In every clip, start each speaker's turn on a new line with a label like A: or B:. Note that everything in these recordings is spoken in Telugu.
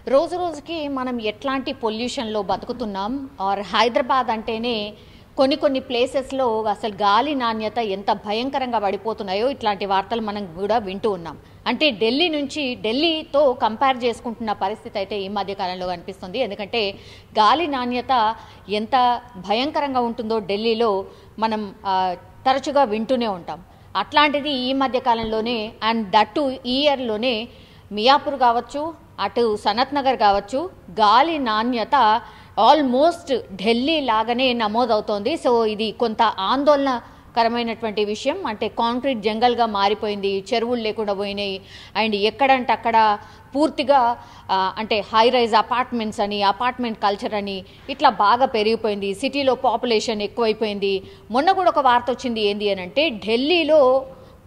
A: రోజు రోజుకి మనం ఎట్లాంటి పొల్యూషన్లో బతుకుతున్నాం ఆర్ హైదరాబాద్ అంటేనే కొన్ని ప్లేసెస్లో అసలు గాలి నాణ్యత ఎంత భయంకరంగా పడిపోతున్నాయో ఇట్లాంటి వార్తలు మనం కూడా వింటూ ఉన్నాం. అంటే ఢిల్లీతో కంపేర్ చేసుకుంటున్న పరిస్థితి అయితే ఈ మధ్య కాలంలో కనిపిస్తుంది. ఎందుకంటే గాలి నాణ్యత ఎంత భయంకరంగా ఉంటుందో ఢిల్లీలో మనం తరచుగా వింటూనే ఉంటాం. అట్లాంటిది ఈ మధ్య కాలంలోనే అండ్ దట్టు ఈ ఇయర్లోనే మియాపూర్ కావచ్చు, అటు సనత్ నగర్ కావచ్చు, గాలి నాణ్యత ఆల్మోస్ట్ ఢిల్లీ లాగానే నమోదవుతోంది. సో ఇది కొంత ఆందోళనకరమైనటువంటి విషయం. అంటే కాంక్రీట్ జంగల్గా మారిపోయింది, చెరువులు లేకుండా పోయినాయి. అండ్ ఎక్కడంటే అక్కడ పూర్తిగా అంటే హై రైజ్ అపార్ట్మెంట్స్ అని, అపార్ట్మెంట్ కల్చర్ అని ఇట్లా బాగా పెరిగిపోయింది. సిటీలో పాపులేషన్ ఎక్కువైపోయింది. మొన్న కూడా ఒక వార్త వచ్చింది, ఏంది అని అంటే ఢిల్లీలో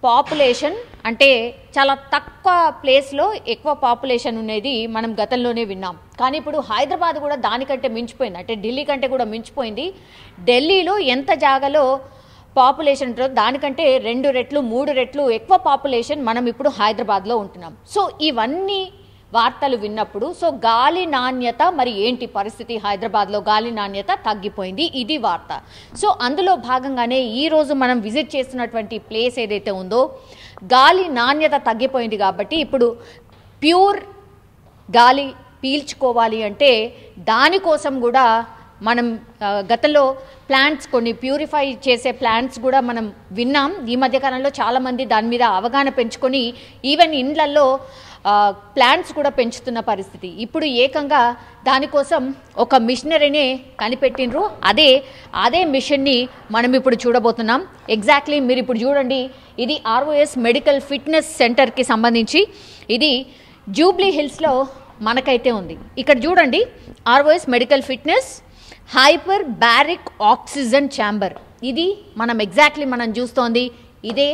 A: పాపులేషన్ అంటే చాలా తక్కువ ప్లేస్లో ఎక్కువ పాపులేషన్ ఉండేది మనం గతంలోనే విన్నాం. కానీ ఇప్పుడు హైదరాబాద్ కూడా దానికంటే మించిపోయింది, అంటే ఢిల్లీ కంటే కూడా మించిపోయింది. ఢిల్లీలో ఎంత జాగాలో పాపులేషన్ ఉంటుందో దానికంటే 2 రెట్లు 3 రెట్లు ఎక్కువ పాపులేషన్ మనం ఇప్పుడు హైదరాబాద్లో ఉంటున్నాం. సో ఇవన్నీ వార్తలు విన్నప్పుడు సో గాలి నాణ్యత మరి ఏంటి పరిస్థితి, హైదరాబాద్లో గాలి నాణ్యత తగ్గిపోయింది, ఇది వార్త. సో అందులో భాగంగానే ఈరోజు మనం విజిట్ చేస్తున్నటువంటి ప్లేస్ ఏదైతే ఉందో గాలి నాణ్యత తగ్గిపోయింది కాబట్టి ఇప్పుడు ప్యూర్ గాలి పీల్చుకోవాలి అంటే దానికోసం కూడా మనం గతంలో ప్లాంట్స్ కొన్ని ప్యూరిఫై చేసే ప్లాంట్స్ కూడా మనం విన్నాం. ఈ మధ్యకాలంలో చాలామంది దాని మీద అవగాహన పెంచుకొని ఈవెన్ ఇండ్లల్లో ప్లాంట్స్ కూడా పెంచుతున్న పరిస్థితి. ఇప్పుడు ఏకంగా దానికోసం ఒక మిషనరీనే కనిపెట్టినరు. అదే మిషన్ని మనం ఇప్పుడు చూడబోతున్నాం. ఎగ్జాక్ట్లీ మీరు ఇప్పుడు చూడండి, ఇది ఆర్ఓఎస్ మెడికల్ ఫిట్నెస్ సెంటర్కి సంబంధించి, ఇది జూబ్లీ హిల్స్లో మనకైతే ఉంది. ఇక్కడ చూడండి, ROS medical fitness hyper baric oxygen chamber. ఇది మనం ఎగ్జాక్ట్లీ మనం చూస్తోంది ఇదే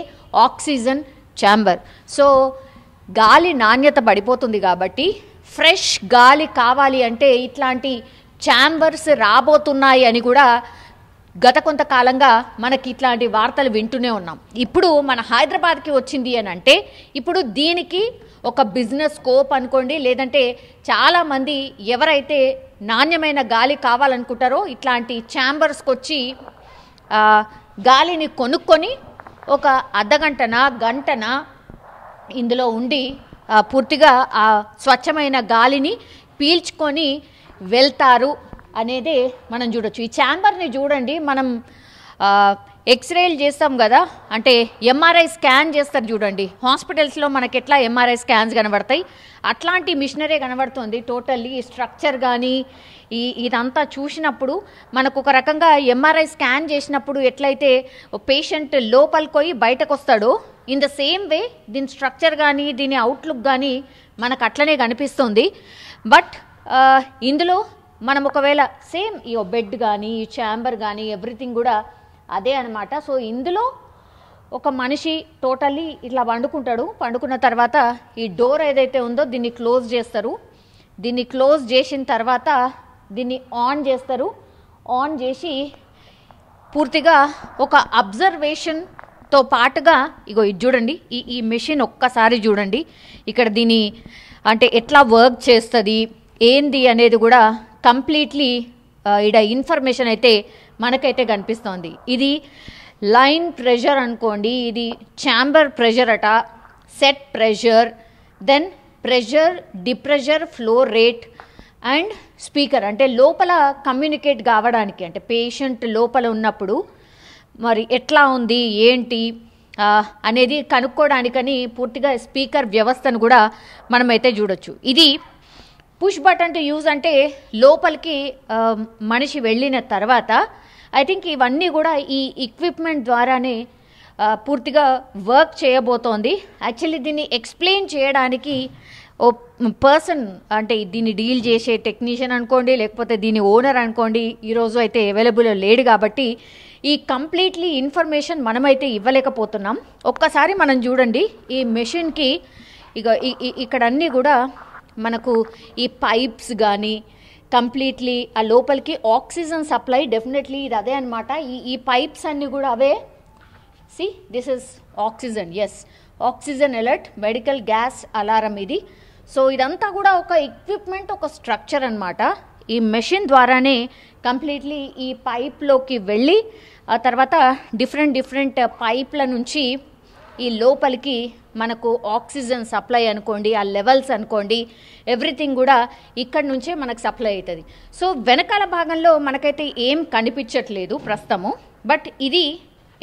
A: ఆక్సిజన్ ఛాంబర్. సో గాలి నాణ్యత పడిపోతుంది కాబట్టి ఫ్రెష్ గాలి కావాలి అంటే ఇట్లాంటి ఛాంబర్స్ రాబోతున్నాయి అని కూడా గత కొంతకాలంగా మనకి ఇట్లాంటి వార్తలు వింటూనే ఉన్నాం. ఇప్పుడు మన హైదరాబాద్కి వచ్చింది అని అంటే ఇప్పుడు దీనికి ఒక బిజినెస్ స్కోప్ అనుకోండి, లేదంటే చాలామంది ఎవరైతే నాణ్యమైన గాలి కావాలనుకుంటారో ఇట్లాంటి ఛాంబర్స్కి వచ్చి గాలిని కొనుక్కొని ఒక గంటన ఇందులో ఉండి పూర్తిగా ఆ స్వచ్ఛమైన గాలిని పీల్చుకొని వెళ్తారు అనేదే మనం చూడొచ్చు. ఈ ఛాంబర్ని చూడండి, మనం ఎక్స్రేలు చేస్తాం కదా, అంటే ఎంఆర్ఐ స్కాన్ చేస్తారు చూడండి, హాస్పిటల్స్లో మనకి ఎట్లా ఎంఆర్ఐ స్కాన్స్ కనబడతాయి అట్లాంటి మిషనరీ కనబడుతుంది. టోటల్లీ స్ట్రక్చర్ కానీ ఇదంతా చూసినప్పుడు మనకు ఒక రకంగా ఎంఆర్ఐ స్కాన్ చేసినప్పుడు ఎట్లయితే పేషెంట్ లోపలికి పోయి బయటకు వస్తాడో ఇన్ ద సేమ్ వే దీని స్ట్రక్చర్ కానీ దీని అవుట్లుక్ కానీ మనకు అట్లనే కనిపిస్తుంది. బట్ ఇందులో మనం ఒకవేళ సేమ్ ఈ బెడ్ కానీ ఈ ఛాంబర్ కానీ ఎవ్రీథింగ్ కూడా అదే అనమాట. సో ఇందులో ఒక మనిషి టోటల్లీ ఇట్లా పండుకున్న తర్వాత ఈ డోర్ ఏదైతే ఉందో దీన్ని క్లోజ్ చేస్తారు. దీన్ని క్లోజ్ చేసిన తర్వాత దీన్ని ఆన్ చేస్తారు. ఆన్ చేసి పూర్తిగా ఒక అబ్జర్వేషన్తో పాటుగా ఇగో ఇది చూడండి, ఈ మెషిన్ ఒక్కసారి చూడండి, ఇక్కడ దీని అంటే ఎట్లా వర్క్ చేస్తుంది ఏంది అనేది కూడా కంప్లీట్లీ ఈడ ఇన్ఫర్మేషన్ అయితే మనకైతే కనిపిస్తోంది. ఇది లైన్ ప్రెషర్ అనుకోండి, ఇది ఛాంబర్ ప్రెషర్ అట, set pressure, then pressure, depressure, flow rate and speaker. అంటే లోపల కమ్యూనికేట్ కావడానికి, అంటే పేషెంట్ లోపల ఉన్నప్పుడు మరి ఎట్లా ఉంది ఏంటి అనేది కనుక్కోవడానికని పూర్తిగా స్పీకర్ వ్యవస్థను కూడా మనమైతే చూడొచ్చు. ఇది పుష్ బటన్ టు యూజ్, అంటే లోపలికి మనిషి వెళ్ళిన తర్వాత ఐ థింక్ ఇవన్నీ కూడా ఈ ఎక్విప్మెంట్ ద్వారానే పూర్తిగా వర్క్ చేయబోతోంది. యాక్చువల్లీ దీన్ని ఎక్స్ప్లెయిన్ చేయడానికి ఓ పర్సన్, అంటే దీన్ని డీల్ చేసే టెక్నీషియన్ అనుకోండి, లేకపోతే దీని ఓనర్ అనుకోండి, ఈరోజు అయితే అవైలబుల్ లేడు కాబట్టి ఈ కంప్లీట్లీ ఇన్ఫర్మేషన్ మనమైతే ఇవ్వలేకపోతున్నాం. ఒక్కసారి మనం చూడండి, ఈ మెషిన్కి ఇక్కడ అన్నీ కూడా మనకు ఈ పైప్స్ కానీ కంప్లీట్లీ ఆ లోపలికి ఆక్సిజన్ సప్లై డెఫినెట్లీ ఇది అదే అనమాట. ఈ పైప్స్ అన్నీ కూడా అవే. See this is oxygen, yes oxygen alert medical gas alarm ఇది. సో ఇదంతా కూడా ఒక ఎక్విప్మెంట్, ఒక స్ట్రక్చర్ అన్నమాట. ఈ మెషిన్ ద్వారానే కంప్లీట్లీ ఈ పైప్లోకి వెళ్ళి ఆ తర్వాత డిఫరెంట్ పైప్ల నుంచి ఈ లోపలికి మనకు ఆక్సిజన్ సప్లై అనుకోండి, ఆ లెవెల్స్ అనుకోండి, ఎవ్రీథింగ్ కూడా ఇక్కడ నుంచే మనకు సప్లై అవుతుంది. సో వెనకాల భాగంలో మనకైతే ఏం కనిపించట్లేదు ప్రస్తుతము, బట్ ఇది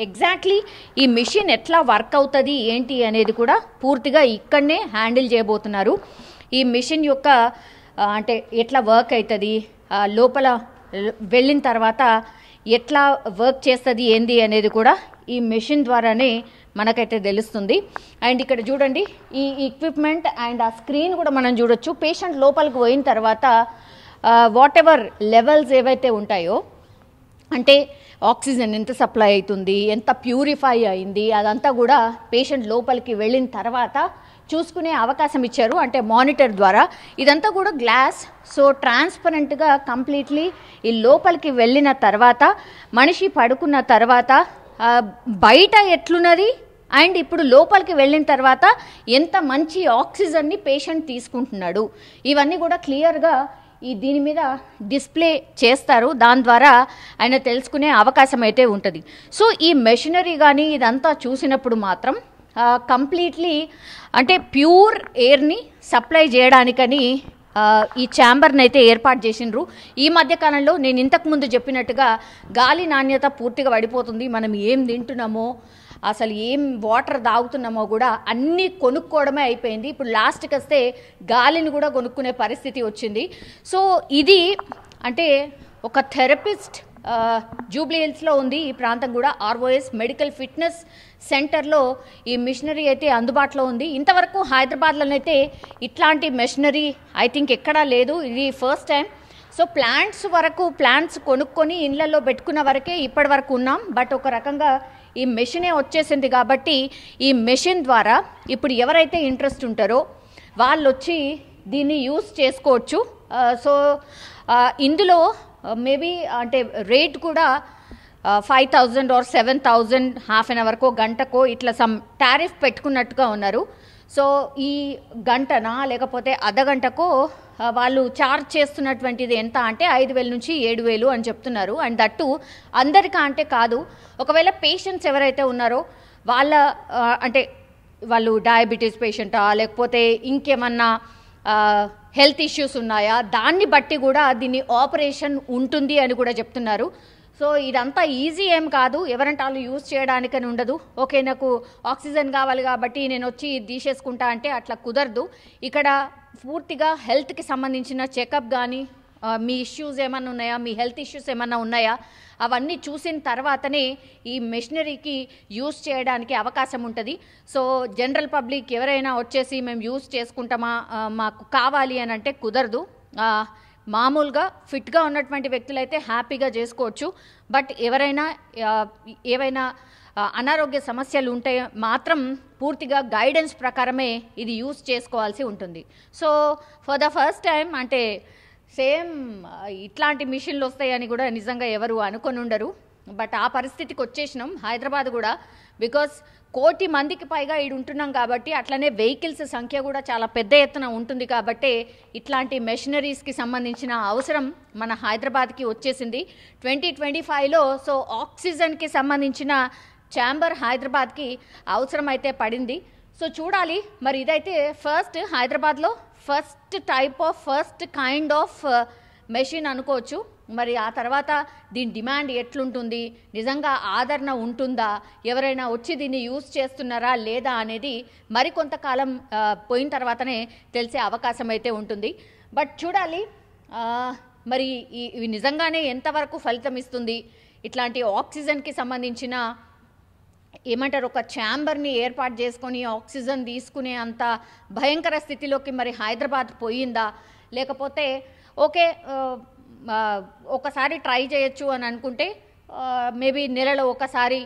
A: ఎగ్జాక్ట్లీ ఈ మిషన్ ఎట్లా వర్క్ అవుతుంది ఏంటి అనేది కూడా పూర్తిగా ఇక్కడనే హ్యాండిల్ చేయబోతున్నారు. ఈ మిషన్ యొక్క అంటే ఎట్లా వర్క్ అవుతుంది, లోపల వెళ్ళిన తర్వాత ఎట్లా వర్క్ చేస్తుంది ఏంది అనేది కూడా ఈ మెషిన్ ద్వారానే మనకైతే తెలుస్తుంది. అండ్ ఇక్కడ చూడండి ఈ ఎక్విప్మెంట్ అండ్ ఆ స్క్రీన్ కూడా మనం చూడొచ్చు. పేషెంట్ లోపలికి పోయిన తర్వాత వాట్ ఎవర్ లెవెల్స్ ఏవైతే ఉంటాయో, అంటే ఆక్సిజన్ ఎంత సప్లై అవుతుంది, ఎంత ప్యూరిఫై అయింది, అదంతా కూడా పేషెంట్ లోపలికి వెళ్ళిన తర్వాత చూసుకునే అవకాశం ఇచ్చారు, అంటే మానిటర్ ద్వారా. ఇదంతా కూడా గ్లాస్, సో ట్రాన్స్పరెంట్గా కంప్లీట్లీ ఈ లోపలికి వెళ్ళిన తర్వాత మనిషి పడుకున్న తర్వాత బయట ఎట్లున్నది అండ్ ఇప్పుడు లోపలికి వెళ్ళిన తర్వాత ఎంత మంచి ఆక్సిజన్ని పేషెంట్ తీసుకుంటున్నాడు, ఇవన్నీ కూడా క్లియర్గా దీని మీద డిస్ప్లే చేస్తారు. దాని ద్వారా ఆయన తెలుసుకునే అవకాశం అయితే ఉంటుంది. సో ఈ మెషినరీ కానీ ఇదంతా చూసినప్పుడు మాత్రం కంప్లీట్లీ అంటే ప్యూర్ ఎయిర్ని సప్లై చేయడానికని ఈ ఛాంబర్ని అయితే ఏర్పాటు చేసిండ్రు. ఈ మధ్యకాలంలో నేను ఇంతకుముందు చెప్పినట్టుగా గాలి నాణ్యత పూర్తిగా పడిపోతుంది. మనం ఏం తింటున్నామో, అసలు ఏం వాటర్ తాగుతున్నామో కూడా అన్నీ కొనుక్కోవడమే అయిపోయింది. ఇప్పుడు లాస్ట్కి వస్తే గాలిని కూడా కొనుక్కునే పరిస్థితి వచ్చింది. సో ఇది అంటే ఒక థెరపిస్ట్ జూబ్లీ హిల్స్లో ఉంది ఈ ప్రాంతం కూడా. ఆర్ఓఎస్ మెడికల్ ఫిట్నెస్ సెంటర్లో ఈ మిషనరీ అయితే అందుబాటులో ఉంది. ఇంతవరకు హైదరాబాద్లోనైతే ఇట్లాంటి మెషినరీ ఐ థింక్ ఎక్కడా లేదు, ఇది ఫస్ట్ టైం. సో ప్లాంట్స్ కొనుక్కొని ఇళ్లలో పెట్టుకున్న వరకే ఇప్పటి వరకు ఉన్నాం. బట్ ఒక రకంగా ఈ మెషినే వచ్చేసింది కాబట్టి ఈ మెషిన్ ద్వారా ఇప్పుడు ఎవరైతే ఇంట్రెస్ట్ ఉంటారో వాళ్ళు వచ్చి దీన్ని యూస్ చేసుకోవచ్చు. సో ఇందులో మేబీ అంటే రేట్ కూడా 5,000 or 7,000 హాఫ్ అన్ అవర్కో గంటకో ఇట్లా సమ్ టారిఫ్ పెట్టుకున్నట్టుగా ఉన్నారు. సో ఈ గంటనా లేకపోతే అర్ధగంటకో వాళ్ళు ఛార్జ్ చేస్తున్నటువంటిది ఎంత అంటే 5,000 నుంచి 7,000 అని చెప్తున్నారు. అండ్ దట్టు అందరికా అంటే కాదు, ఒకవేళ పేషెంట్స్ ఎవరైతే ఉన్నారో వాళ్ళ అంటే వాళ్ళు డయాబెటీస్ పేషెంటా లేకపోతే ఇంకేమన్నా హెల్త్ ఇష్యూస్ ఉన్నాయా దాన్ని బట్టి కూడా దీన్ని ఆపరేషన్ ఉంటుంది అని కూడా చెప్తున్నారు. సో ఇదంతా ఈజీ ఏం కాదు, ఎవరంటే వాళ్ళు యూజ్ చేయడానికని ఉండదు. ఓకే నాకు ఆక్సిజన్ కావాలి కాబట్టి నేను వచ్చి తీసేసుకుంటా అంటే అట్లా కుదరదు. ఇక్కడ పూర్తిగా హెల్త్కి సంబంధించిన చెకప్ కానీ మీ ఇష్యూస్ ఏమన్నా ఉన్నాయా, మీ హెల్త్ ఇష్యూస్ ఏమన్నా ఉన్నాయా అవన్నీ చూసిన తర్వాతనే ఈ మెషినరీకి యూజ్ చేయడానికి అవకాశం ఉంటుంది. సో జనరల్ పబ్లిక్ ఎవరైనా వచ్చేసి మేము యూజ్ చేసుకుంటామా మాకు కావాలి అని అంటే కుదరదు. మామూలుగా ఫిట్గా ఉన్నటువంటి వ్యక్తులైతే హ్యాపీగా చేసుకోవచ్చు. బట్ ఎవరైనా ఏవైనా అనారోగ్య సమస్యలు ఉంటే మాత్రం పూర్తిగా గైడెన్స్ ప్రకారమే ఇది యూజ్ చేసుకోవాల్సి ఉంటుంది. So for the first time అంటే సేమ్ ఇట్లాంటి మిషన్లు వస్తాయని కూడా నిజంగా ఎవరు అనుకొని ఉండరు. బట్ ఆ పరిస్థితికి వచ్చేసినాం హైదరాబాద్ కూడా. బికాస్ 1,00,00,000 మందికి పైగా ఈడు ఉంటున్నాం కాబట్టి అట్లనే వెహికల్స్ సంఖ్య కూడా చాలా పెద్ద ఎత్తున ఉంటుంది కాబట్టి ఇట్లాంటి మెషినరీస్కి సంబంధించిన అవసరం మన హైదరాబాద్కి వచ్చేసింది 2025లో. సో ఆక్సిజన్కి సంబంధించిన ఛాంబర్ హైదరాబాద్కి అవసరం అయితే పడింది. సో చూడాలి మరి. ఇదైతే హైదరాబాద్లో ఫస్ట్ కైండ్ ఆఫ్ మెషిన్ అనుకోవచ్చు. మరి ఆ తర్వాత దీని డిమాండ్ ఎట్లుంటుంది, నిజంగా ఆదరణ ఉంటుందా, ఎవరైనా వచ్చి దీన్ని యూజ్ చేస్తున్నారా లేదా అనేది మరికొంతకాలం పోయిన తర్వాతనే తెలిసే అవకాశం అయితే ఉంటుంది. బట్ చూడాలి మరి ఇవి నిజంగానే ఎంతవరకు ఫలితం ఇస్తుంది. ఇట్లాంటి ఆక్సిజన్కి సంబంధించిన ఏమంటారు ఒక ఛాంబర్ని ఏర్పాటు చేసుకొని ఆక్సిజన్ తీసుకునే అంత భయంకర స్థితిలోకి మరి హైదరాబాద్ పోయిందా, లేకపోతే ఓకే ఒకసారి ట్రై చేయొచ్చు అని అనుకుంటే మేబీ నెలలో ఒకసారి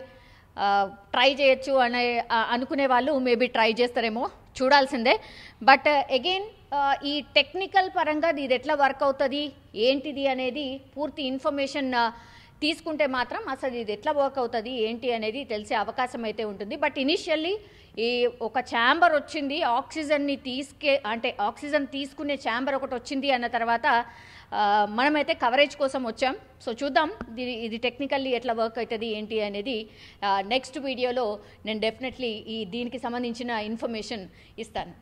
A: ట్రై చేయొచ్చు అని అనుకునే వాళ్ళు మేబీ ట్రై చేస్తారేమో, చూడాల్సిందే. బట్ అగైన్ ఈ టెక్నికల్ పరంగా ఇది ఎట్లా వర్క్ అవుతుంది ఏంటిది అనేది పూర్తి ఇన్ఫర్మేషన్ తీసుకుంటే మాత్రం అసలు ఇది ఎట్లా వర్క్ అవుతుంది ఏంటి అనేది తెలిసే అవకాశం అయితే ఉంటుంది. బట్ ఇనిషియల్లీ ఈ ఒక ఛాంబర్ వచ్చింది, ఆక్సిజన్ని ఆక్సిజన్ తీసుకునే ఛాంబర్ ఒకటి వచ్చింది అన్న తర్వాత మనమైతే కవరేజ్ కోసం వచ్చాం. సో చూద్దాం ఇది టెక్నికల్లీ ఎట్లా వర్క్ అవుతుంది ఏంటి అనేది నెక్స్ట్ వీడియోలో నేను డెఫినెట్లీ దీనికి సంబంధించిన ఇన్ఫర్మేషన్ ఇస్తాను.